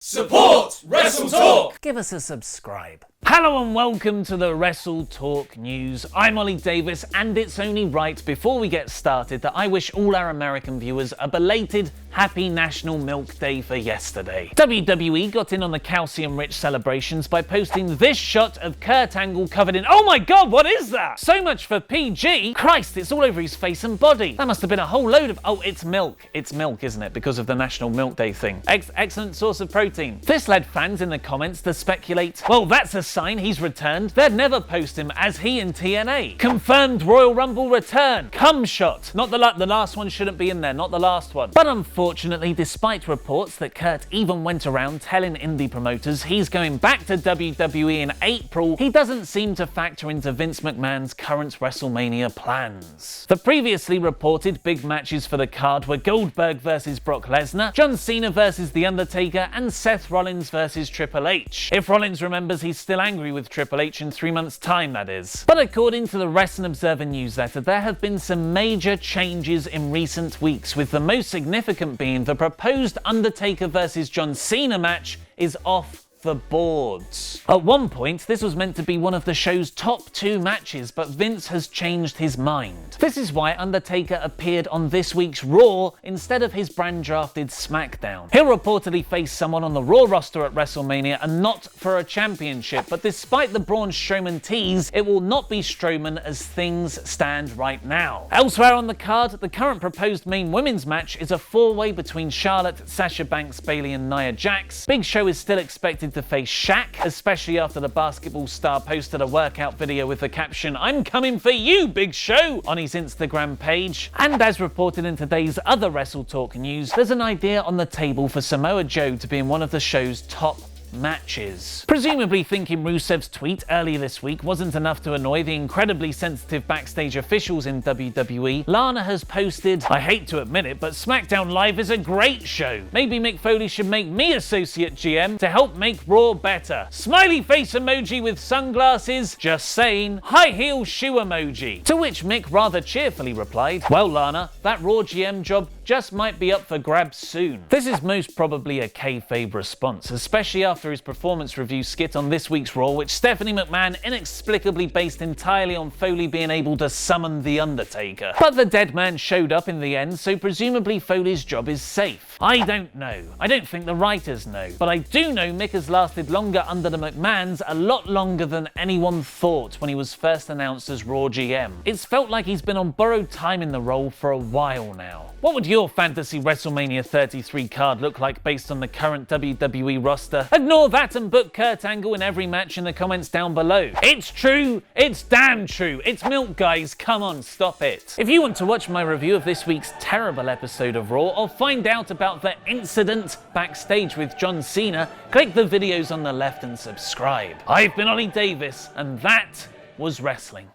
Support WrestleTalk! Give us a subscribe. Hello and welcome to the WrestleTalk news. I'm Ollie Davis, and it's only right before we get started that I wish all our American viewers a belated Happy National Milk Day for yesterday. WWE got in on the calcium-rich celebrations by posting this shot of Kurt Angle covered in, oh my god, what is that? So much for PG. Christ, it's all over his face and body. That must have been a whole load of, oh, it's milk. It's milk, isn't it? Because of the National Milk Day thing. Excellent source of protein. This led fans in the comments to speculate, well, that's a sign he's returned. They'd never post him as he in TNA. Confirmed Royal Rumble return. Cum shot. Not the last one shouldn't be in there, not the last one. But unfortunately, despite reports that Kurt even went around telling indie promoters he's going back to WWE in April, he doesn't seem to factor into Vince McMahon's current WrestleMania plans. The previously reported big matches for the card were Goldberg versus Brock Lesnar, John Cena versus The Undertaker, and Seth Rollins versus Triple H. If Rollins remembers he's still angry with Triple H in 3 months' time, that is. But according to the Wrestling Observer newsletter, there have been some major changes in recent weeks, with the most significant being the proposed Undertaker versus John Cena match is off the boards. At one point, this was meant to be one of the show's top 2 matches, but Vince has changed his mind. This is why Undertaker appeared on this week's Raw instead of his brand-drafted SmackDown. He'll reportedly face someone on the Raw roster at WrestleMania and not for a championship, but despite the Braun Strowman tease, it will not be Strowman as things stand right now. Elsewhere on the card, the current proposed main women's match is a 4-way between Charlotte, Sasha Banks, Bayley and Nia Jax. Big Show is still expected to face Shaq, especially after the basketball star posted a workout video with the caption, "I'm coming for you, Big Show," on his Instagram page. And as reported in today's other WrestleTalk news, there's an idea on the table for Samoa Joe to be in one of the show's top matches. Presumably thinking Rusev's tweet earlier this week wasn't enough to annoy the incredibly sensitive backstage officials in WWE, Lana has posted, "I hate to admit it, but SmackDown Live is a great show. Maybe Mick Foley should make me associate GM to help make Raw better. Smiley face emoji with sunglasses, just saying, high heel shoe emoji." To which Mick rather cheerfully replied, "Well, Lana, that Raw GM job just might be up for grabs soon." This is most probably a kayfabe response, especially after his performance review skit on this week's Raw, which Stephanie McMahon inexplicably based entirely on Foley being able to summon The Undertaker. But the dead man showed up in the end, so presumably Foley's job is safe. I don't know. I don't think the writers know. But I do know Mick has lasted longer under the McMahons, a lot longer than anyone thought when he was first announced as Raw GM. It's felt like he's been on borrowed time in the role for a while now. What would your fantasy WrestleMania 33 card look like based on the current WWE roster? Ignore that and book Kurt Angle in every match in the comments down below. It's true, it's damn true, it's milk, guys, come on, stop it. If you want to watch my review of this week's terrible episode of Raw or find out about the incident backstage with John Cena, click the videos on the left and subscribe. I've been Ollie Davis, and that was wrestling.